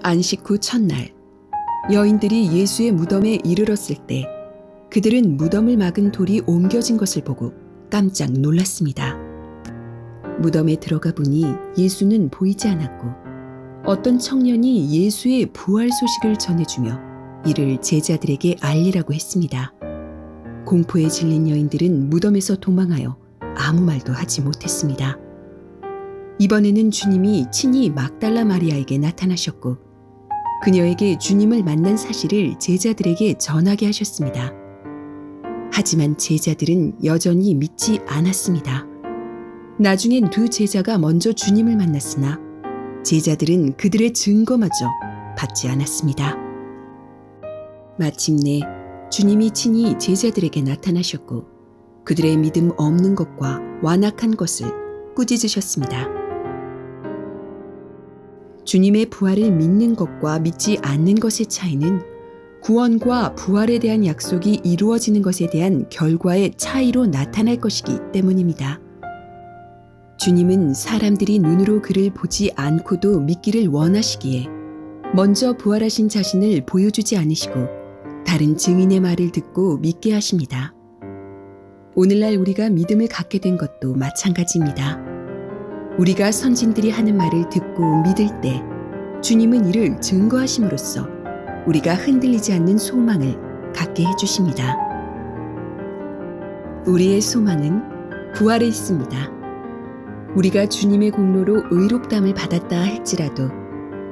안식 후 첫날, 여인들이 예수의 무덤에 이르렀을 때 그들은 무덤을 막은 돌이 옮겨진 것을 보고 깜짝 놀랐습니다. 무덤에 들어가 보니 예수는 보이지 않았고 어떤 청년이 예수의 부활 소식을 전해주며 이를 제자들에게 알리라고 했습니다. 공포에 질린 여인들은 무덤에서 도망하여 아무 말도 하지 못했습니다. 이번에는 주님이 친히 막달라 마리아에게 나타나셨고 그녀에게 주님을 만난 사실을 제자들에게 전하게 하셨습니다. 하지만 제자들은 여전히 믿지 않았습니다. 나중엔 두 제자가 먼저 주님을 만났으나 제자들은 그들의 증거마저 받지 않았습니다. 마침내 주님이 친히 제자들에게 나타나셨고 그들의 믿음 없는 것과 완악한 것을 꾸짖으셨습니다. 주님의 부활을 믿는 것과 믿지 않는 것의 차이는 구원과 부활에 대한 약속이 이루어지는 것에 대한 결과의 차이로 나타날 것이기 때문입니다. 주님은 사람들이 눈으로 그를 보지 않고도 믿기를 원하시기에 먼저 부활하신 자신을 보여주지 않으시고 다른 증인의 말을 듣고 믿게 하십니다. 오늘날 우리가 믿음을 갖게 된 것도 마찬가지입니다. 우리가 선진들이 하는 말을 듣고 믿을 때 주님은 이를 증거하심으로써 우리가 흔들리지 않는 소망을 갖게 해주십니다. 우리의 소망은 부활에 있습니다. 우리가 주님의 공로로 의롭다함을 받았다 할지라도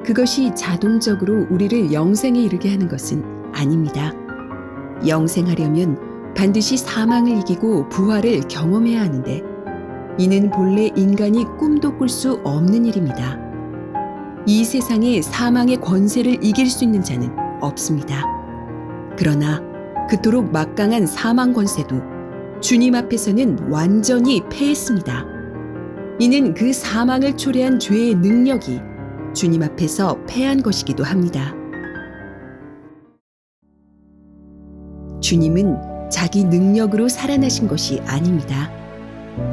그것이 자동적으로 우리를 영생에 이르게 하는 것은 아닙니다. 영생하려면 반드시 사망을 이기고 부활을 경험해야 하는데 이는 본래 인간이 꿈도 꿀 수 없는 일입니다. 이 세상에 사망의 권세를 이길 수 있는 자는 없습니다. 그러나 그토록 막강한 사망 권세도 주님 앞에서는 완전히 패했습니다. 이는 그 사망을 초래한 죄의 능력이 주님 앞에서 패한 것이기도 합니다. 주님은 자기 능력으로 살아나신 것이 아닙니다.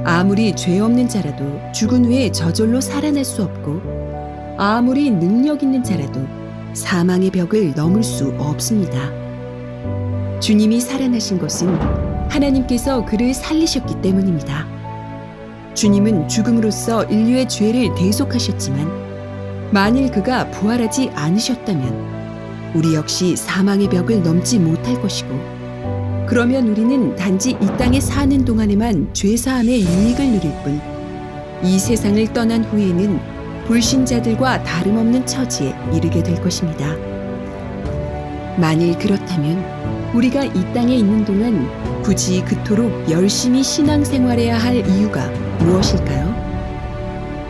아무리 죄 없는 자라도 죽은 후에 저절로 살아날 수 없고 아무리 능력 있는 자라도 사망의 벽을 넘을 수 없습니다. 주님이 살아나신 것은 하나님께서 그를 살리셨기 때문입니다. 주님은 죽음으로써 인류의 죄를 대속하셨지만 만일 그가 부활하지 않으셨다면 우리 역시 사망의 벽을 넘지 못할 것이고 그러면 우리는 단지 이 땅에 사는 동안에만 죄사함의 유익을 누릴 뿐 이 세상을 떠난 후에는 불신자들과 다름없는 처지에 이르게 될 것입니다. 만일 그렇다면 우리가 이 땅에 있는 동안 굳이 그토록 열심히 신앙생활해야 할 이유가 무엇일까요?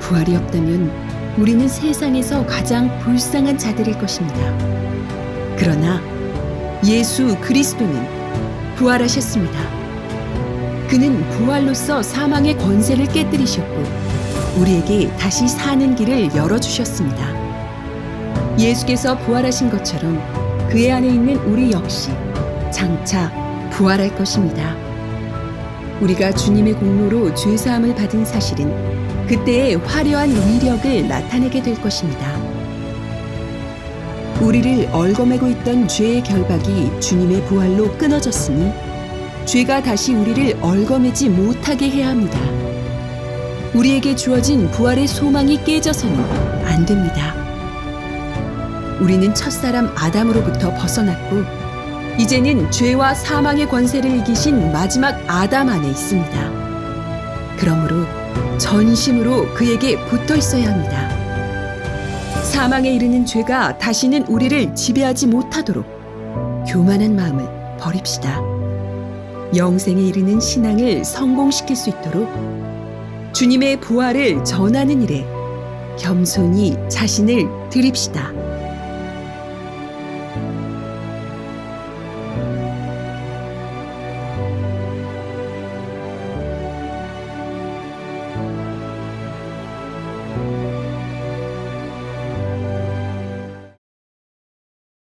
부활이 없다면 우리는 세상에서 가장 불쌍한 자들일 것입니다. 그러나 예수 그리스도는 부활하셨습니다. 그는 부활로서 사망의 권세를 깨뜨리셨고 우리에게 다시 사는 길을 열어주셨습니다. 예수께서 부활하신 것처럼 그의 안에 있는 우리 역시 장차 부활할 것입니다. 우리가 주님의 공로로 죄사함을 받은 사실은 그때의 화려한 위력을 나타내게 될 것입니다. 우리를 얽어매고 있던 죄의 결박이 주님의 부활로 끊어졌으니 죄가 다시 우리를 얽어매지 못하게 해야 합니다. 우리에게 주어진 부활의 소망이 깨져서는 안 됩니다. 우리는 첫사람 아담으로부터 벗어났고 이제는 죄와 사망의 권세를 이기신 마지막 아담 안에 있습니다. 그러므로 전심으로 그에게 붙어 있어야 합니다. 사망에 이르는 죄가 다시는 우리를 지배하지 못하도록 교만한 마음을 버립시다. 영생에 이르는 신앙을 성공시킬 수 있도록 주님의 부활을 전하는 일에 겸손히 자신을 드립시다.